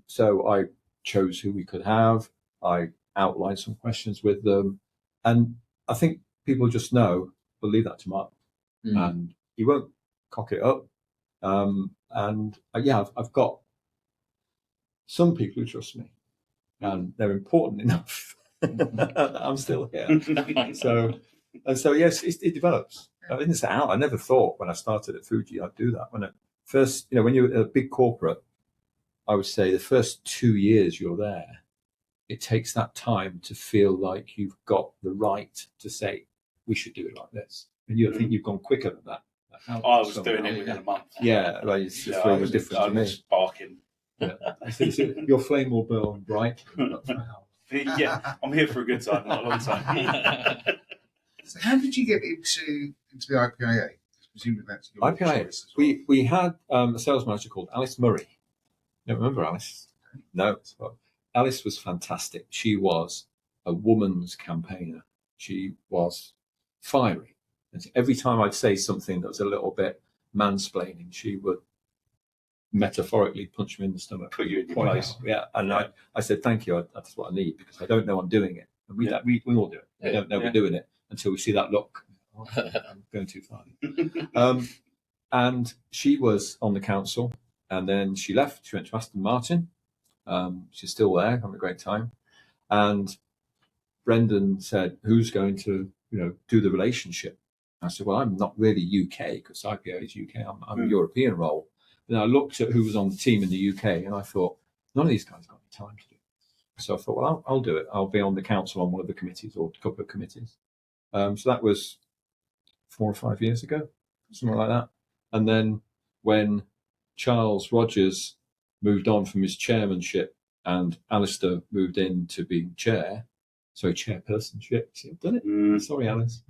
So I chose who we could have. I outlined some questions with them, and I think people just know, we'll leave that to Mark, and he won't cock it up. I've got some people who trust me, and they're important enough that I'm still here. So yes, it develops. I didn't set out. I never thought when I started at Fuji I'd do that. When at first, when you're a big corporate, I would say the first 2 years you're there, it takes that time to feel like you've got the right to say, we should do it like this. And you think you've gone quicker than that. I was doing it within a month. Yeah, like it's different to me. Sparking. Your flame will burn bright. Yeah, I'm here for a good time, not a long time. So how did you get into the IPIA? Presumably that's your IPIA. choice as well. We had a sales manager called Alice Murray. You don't remember Alice? No. Alice was fantastic. She was a woman's campaigner. She was fiery. And every time I'd say something that was a little bit mansplaining, she would metaphorically punch me in the stomach. Put you in your place. Yeah. And I said, thank you. That's what I need, because I don't know I'm doing it. And we all do it. We don't know we're doing it until we see that look. Oh, I'm going too far. And she was on the council, and then she left. She went to Aston Martin. She's still there, having a great time. And Brendan said, who's going to, do the relationship? I said, well, I'm not really UK, because IPO is UK. I'm a European role. And I looked at who was on the team in the UK, and I thought, none of these guys got any time to do it. So I thought, well, I'll do it. I'll be on the council on one of the committees, or a couple of committees. So that was 4 or 5 years ago, something like that. And then when Charles Rogers moved on from his chairmanship and Alistair moved in to be chairpersonship. See, I've done it. Sorry, Alice.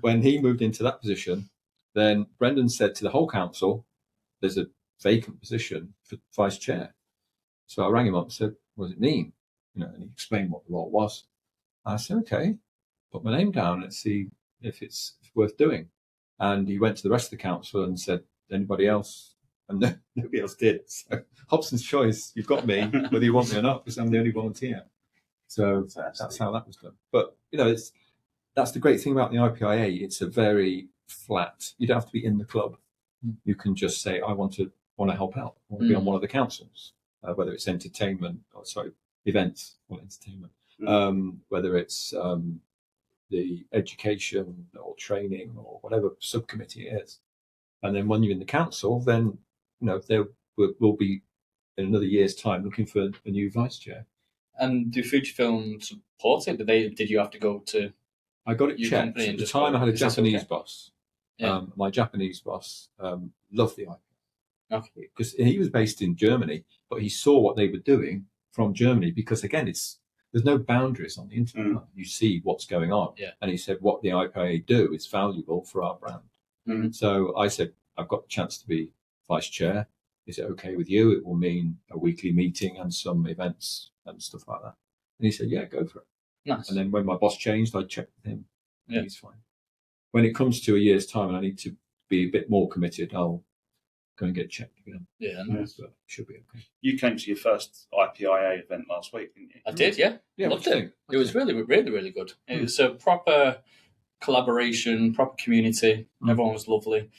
When he moved into that position, then Brendan said to the whole council, there's a vacant position for vice chair. So I rang him up and said, what does it mean? And he explained what the role was. I said, okay, put my name down. Let's see if it's worth doing. And he went to the rest of the council and said, anybody else? And nobody else did. So Hobson's choice, you've got me, whether you want me or not, because I'm the only volunteer. So that's how that was done. But, that's the great thing about the IPIA. It's a very flat, you don't have to be in the club. You can just say, I want to help out. I want to be on one of the councils, whether it's events or entertainment, whether it's the education or training or whatever subcommittee it is. And then when you're in the council, then, there will be in another year's time looking for a new vice chair. And do Fujifilm support it? Did you have to go to? I got it checked. At the time, I had a Japanese boss. Yeah. My Japanese boss loved the IPO. Okay. Because he was based in Germany, but he saw what they were doing from Germany. Because again, there's no boundaries on the internet. You see what's going on. Yeah. And he said, what the IPA do is valuable for our brand. So I said, I've got the chance to be vice chair. Is it okay with you? It will mean a weekly meeting and some events and stuff like that. And he said, yeah, go for it. Nice. And then when my boss changed, I checked with him. Yeah. He's fine. When it comes to a year's time and I need to be a bit more committed, I'll go and get checked again. Yeah. Nice. But should be okay. You came to your first IPIA event last week, didn't you? I did, yeah. Loved it. It was really, really, really good. It was a proper collaboration, proper community. Everyone was lovely.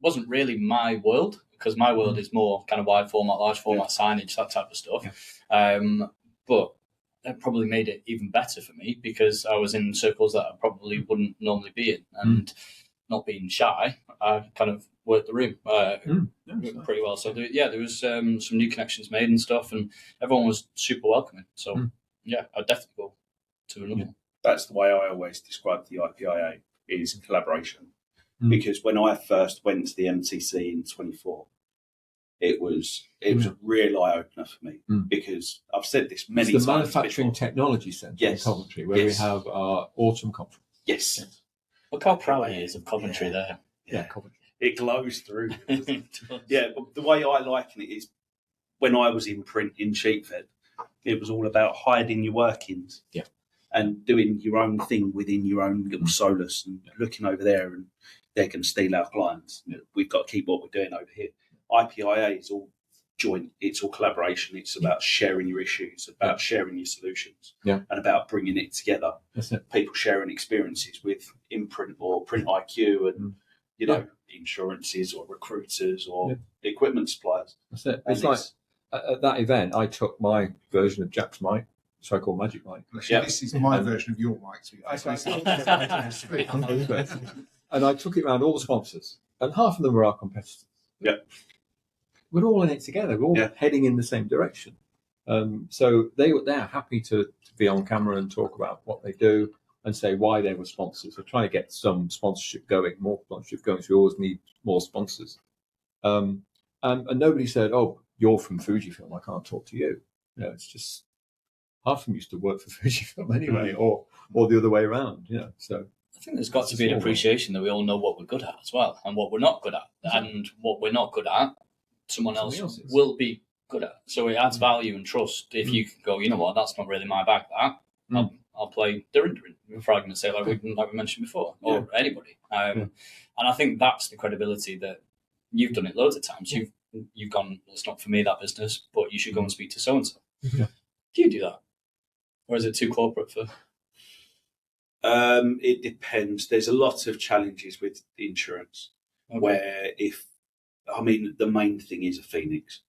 Wasn't really my world, because my world is more kind of wide format, large format signage, that type of stuff. Yeah. But it probably made it even better for me, because I was in circles that I probably wouldn't normally be in, and not being shy, I kind of worked the room pretty well. So there was some new connections made and stuff, and everyone was super welcoming. So I'd definitely go to another one. That's the way I always describe the IPIA, is collaboration. Because when I first went to the MTC in 24, it was a real eye opener for me, because I've said this many times. It's the Manufacturing Technology Centre in Coventry, where we have our autumn conference. Yes. Look how proud he is of Coventry there. Yeah, Coventry. It glows through. Yeah, but the way I liken it is, when I was in print in Sheepfed, it was all about hiding your workings. Yeah. And doing your own thing within your own little solus, and looking over there, and they can steal our clients. We've got to keep what we're doing over here. IPIA is all joint. It's all collaboration. It's about sharing your issues, about sharing your solutions, and about bringing it together. That's it. People sharing experiences with Imprint or Print IQ, and insurances or recruiters or equipment suppliers. That's it. It's like at that event, I took my version of Jack's mic, so-called Magic Mic. This is my version of your mic. And I took it around all the sponsors, and half of them were our competitors. Yeah. We're all in it together. We're all heading in the same direction. So they're happy to be on camera and talk about what they do and say why they were sponsors. We're trying to get some sponsorship going, more sponsorship going. So we always need more sponsors. And nobody said, "Oh, you're from Fujifilm. I can't talk to you." It's just half of them used to work for Fujifilm anyway, or the other way around. So I think there's got to be an appreciation that we all know what we're good at as well, and what we're not good at, and what we're not good at, someone else will be good at. So it adds value and trust if you can go, you know what, that's not really my bag. I'll play Durin, for argument's sake, like we mentioned before, or anybody. And I think that's the credibility that you've done it loads of times. You've gone, well, it's not for me, that business, but you should go and speak to so and so. Do you do that, or is it too corporate for? It depends. There's a lot of challenges with insurance where the main thing is a phoenix.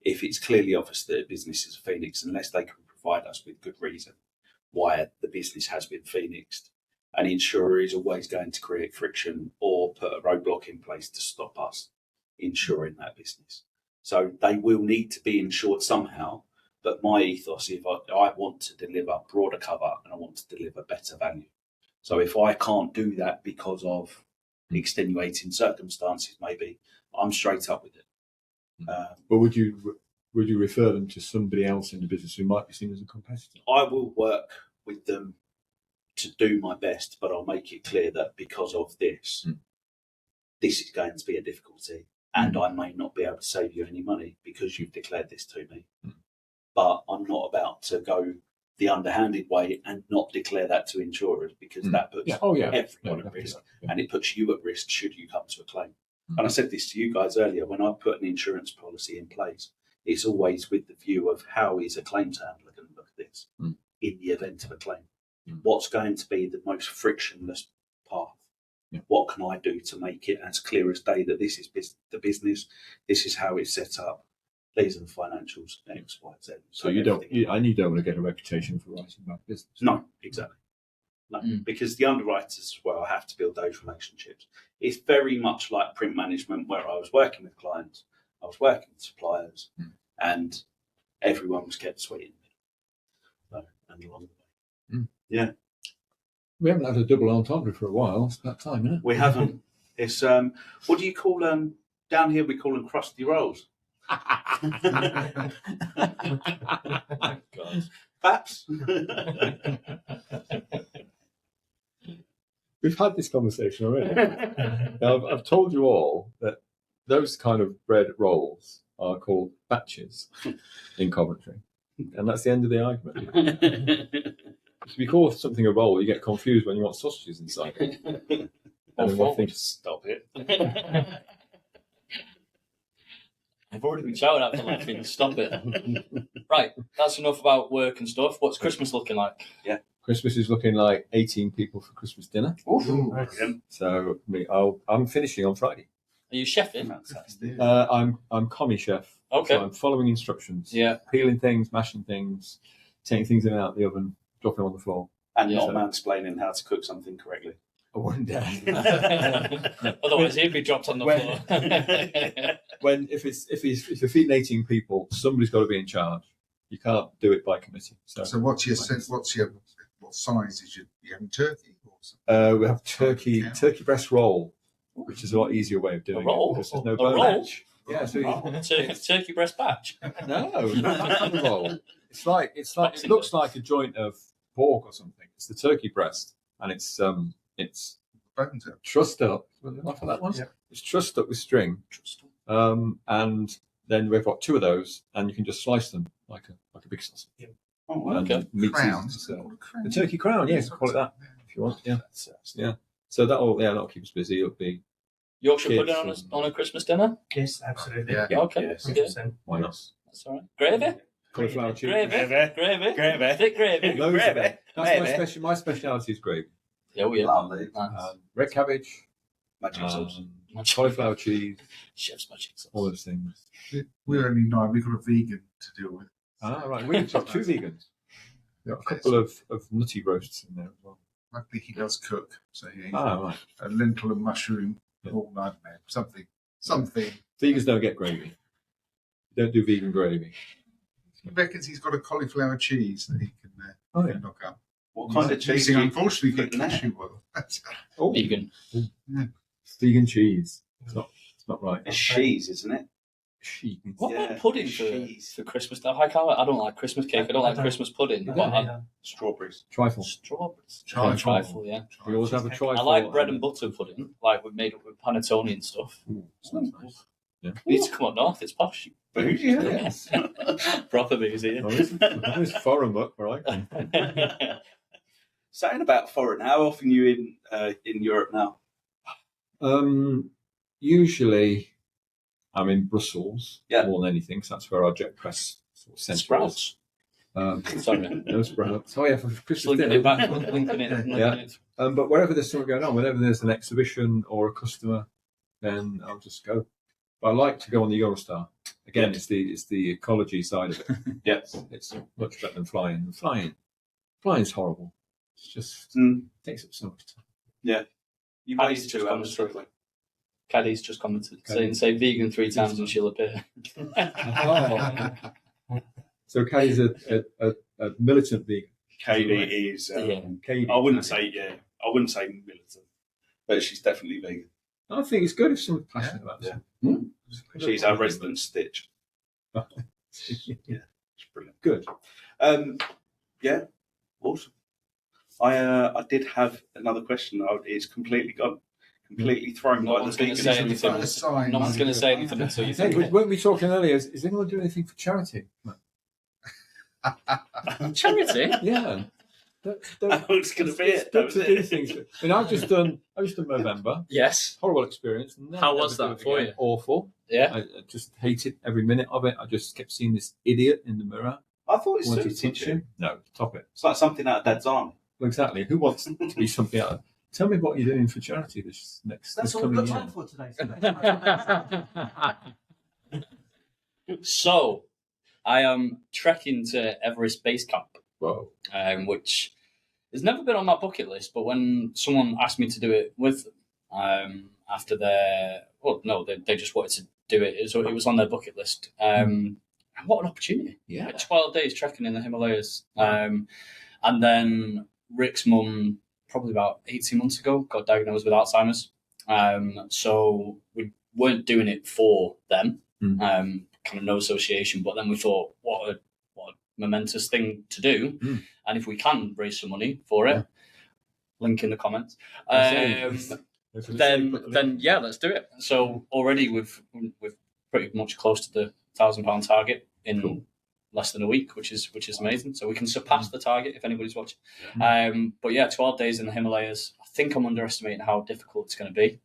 If it's clearly obvious that a business is a phoenix, unless they can provide us with good reason why the business has been phoenixed, an insurer is always going to create friction or put a roadblock in place to stop us insuring that business. So they will need to be insured somehow. But my ethos is I want to deliver broader cover and I want to deliver better value. So if I can't do that because of extenuating circumstances, maybe I'm straight up with it. But would you refer them to somebody else in the business who might be seen as a competitor? I will work with them to do my best, but I'll make it clear that because of this, this is going to be a difficulty, and I may not be able to save you any money because you've declared this to me. But I'm not about to go the underhanded way and not declare that to insurers, because that puts everyone at risk, and it puts you at risk should you come to a claim. And I said this to you guys earlier, when I put an insurance policy in place, it's always with the view of how is a claims handler going to look at this in the event of a claim. What's going to be the most frictionless path? What can I do to make it as clear as day that this is the business, this is how it's set up, these are the financials, X, Y, Z. So you don't want to get a reputation for writing about business. No, exactly. No, because the underwriters as well have to build those relationships. It's very much like print management, where I was working with clients, I was working with suppliers, and everyone was kept sweet in the middle. And along the way. Yeah. We haven't had a double entendre for a while. It's about time, isn't it? We haven't. It's what do you call down here? We call them crusty rolls. God. Perhaps. We've had this conversation already. Now, I've told you all that those kind of bread rolls are called batches in Coventry, and that's the end of the argument. If you call something a roll, you get confused when you want sausages inside it. Stop it. I've already been shouted at for laughing. Stop it. Right, that's enough about work and stuff. What's Christmas looking like? Yeah. Christmas is looking like 18 people for Christmas dinner. Ooh, so I'm finishing on Friday. Are you chefing? I'm commie chef. Okay. So I'm following instructions. Yeah. Peeling things, mashing things, taking things in and out of the oven, dropping them on the floor. And not mansplaining how to cook something correctly. I wouldn't dare. Otherwise, he'd be dropped on the floor. If you're feeding 18 people, somebody's got to be in charge. You can't do it by committee. So what size is you having turkey? Or something? We have turkey breast roll, which is a lot easier way of doing roll? it because there's no A bone. roll? Yeah, Turkey breast batch. No, not that kind of roll. It's like it looks like a joint of pork or something. It's the turkey breast, and it's trussed up. Like that one. Yeah. It's trussed up with string. And then we've got two of those, and you can just slice them like a big sausage. Yeah. Oh, okay. Crown. The turkey crown, yes, call it that if you want. Yeah, yeah. So that'll keep us busy. It'll be Yorkshire pudding on a Christmas dinner. Yes, absolutely. Yeah. Okay. Yes. Why not? That's all right. Gravy. Cauliflower cheese. Gravy. Thick gravy. That's my speciality is gravy. Oh yeah. Lovely. Red cabbage. Magic sauce. Cauliflower cheese. Chef's magic sauce. All those things. We're only 9. We've got a vegan to deal with. Ah, right. We've got 2 vegans. We've got a couple of nutty roasts in there as well. Luckily, he does cook, so he right. A lentil and mushroom, or nightmare, something. Vegans don't get gravy. Don't do vegan gravy. He reckons he's got a cauliflower cheese that he can knock up. What kind of cheese? Unfortunately, get cashew oil. Vegan. Yeah. Vegan cheese. It's not right. It's cheese, isn't it? chic. What Yeah, about pudding cheese. for Christmas? I don't like Christmas cake. I don't like Christmas pudding. What? Strawberries. Trifle. Strawberries. Trifle. Yeah. We always have a trifle. I like bread and butter pudding, like we've made up with panettone and stuff. Sounds nice. Yeah. You need to come up north. It's posh. Bougie, yeah. Proper boozy. Yeah. Oh, it's foreign look, right? Saying about foreign, how often are you in Europe now? Usually, I'm in Brussels Yeah. more than anything, so that's where our jet press sort of centre Sprouts. is. Sorry. No sprouts. Oh yeah, for Christmas Linking dinner. it back. Linking it. But wherever there's something going on, whenever there's an exhibition or a customer, then I'll just go. But I like to go on the Eurostar. Again, it's the ecology side of it. Yes. It's much better than flying. And flying's horrible. It's just takes up so much time. Yeah. You Paddy's waste just 2 gone hours through. quickly. Caddy's just commented Caddy. say vegan 3 times and she'll appear. So Katie's a militant vegan. Katie is. Katie. I wouldn't say militant, but she's definitely vegan. I think it's good if someone's passionate about something. She's our resident Stitch. Yeah. It's brilliant. Good. Yeah, awesome. I did have another question. It's completely gone, completely thrown No by the one's going to vegan. say anything. That's a sign. No one's going to say anything until you Hey, think. weren't we talking earlier? Is anyone doing anything for charity? Charity? Yeah. It's going to be it. Don't do things. I mean, I've just done November. Yes. Horrible experience. How was that for you? Awful. Yeah. I just hated every minute of it. I just kept seeing this idiot in the mirror. I thought it Wanted to suited touch you. him. No, top it. It's like something out of Dad's Army. Well, exactly. Who wants to be something else? Tell me what you're doing for charity this That's all we've coming got year. time for today. So, I am trekking to Everest Base Camp, Whoa. which has never been on my bucket list. But when someone asked me to do it with them, after they just wanted to do it. So it was on their bucket list. And what an opportunity! Yeah. Like 12 days trekking in the Himalayas, and then Rick's mum, probably about 18 months ago, got diagnosed with Alzheimer's. So we weren't doing it for them. Kind of no association, but then we thought, what a momentous thing to do, and if we can raise some money for it, link in the comments. Then yeah, let's do it. So already we've pretty much close to the £1,000 target in less than a week, which is amazing. So we can surpass the target if anybody's watching. But yeah, 12 days in the Himalayas. I think I'm underestimating how difficult it's going to be.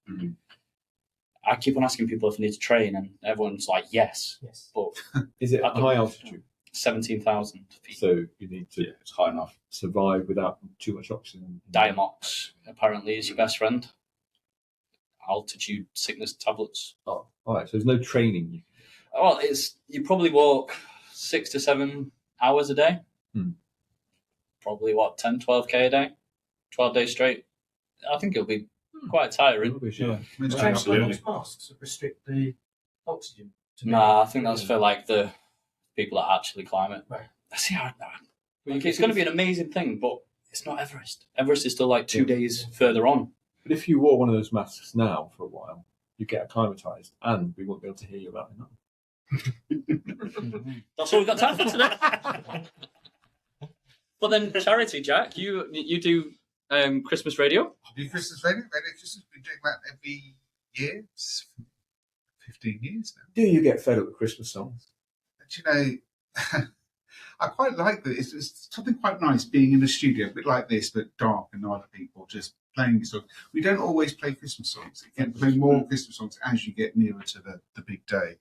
I keep on asking people if they need to train, and everyone's like, yes. But is it at high altitude? 17,000 feet. So you need to It's high enough. survive without too much oxygen. Diamox apparently is your best friend. Altitude sickness tablets. Oh, all right. So there's no training. Well, you probably walk 6 to 7 hours a day. Probably 10, 12k a day, 12 days straight. I think it'll be quite tiring. Yeah. Absolutely. Masks that restrict the oxygen. Nah, I think that's for like the people that actually climb it. Right. See how it's going to be an amazing thing, but it's not Everest. Everest is still like 2 days further on. But if you wore one of those masks now for a while, you get acclimatized, and we won't be able to hear you about it. That's all we've got time for today. But then charity, Jack, you do Christmas radio. Do Christmas radio? Christmas. Been doing that every year. It's 15 years now. Do you get fed up with Christmas songs? And, you know, I quite like that. It's something quite nice being in a studio, a bit like this, but dark and other people just playing these songs. We don't always play Christmas songs. You can play more Christmas songs as you get nearer to the big day.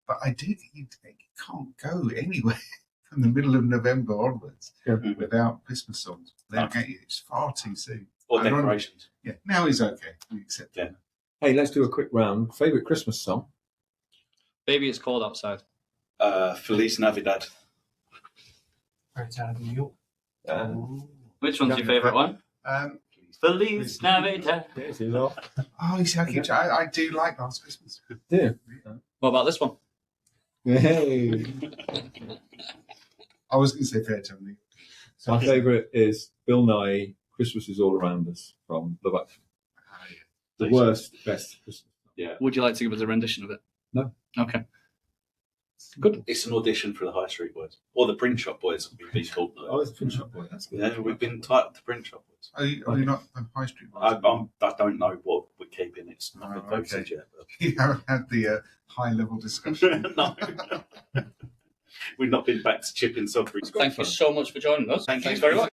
But I do think you can't go anywhere from the middle of November onwards without Christmas songs. It's far too soon. Or decorations. Yeah, now is okay. We accept that. Hey, let's do a quick round. Favorite Christmas song? Baby, it's cold outside. Feliz Navidad. Fairy Tale of New York. Which one's your favourite one? Feliz Navidad. Oh, you see, I do like Last Christmas. Yeah. What about this one? Hey. I was going to say Fair Tale. My favourite is Bill Nye, Christmas is All Around Us from Love Actually. The worst, best Christmas. Yeah. Would you like to give us a rendition of it? No. Okay. Good. It's an audition for the High Street Boys or the Print Shop Boys. We've called them. Oh, it's Print Shop Boy. That's good. Yeah, we've been tight with the Print Shop Boys. Are you not a high street? I don't know what we're keeping. It's not been voted okay. yet. You haven't had the high level discussion. No. We've not been back to chipping Sodbury. Thank you so much for joining us. Thank you Thanks very much.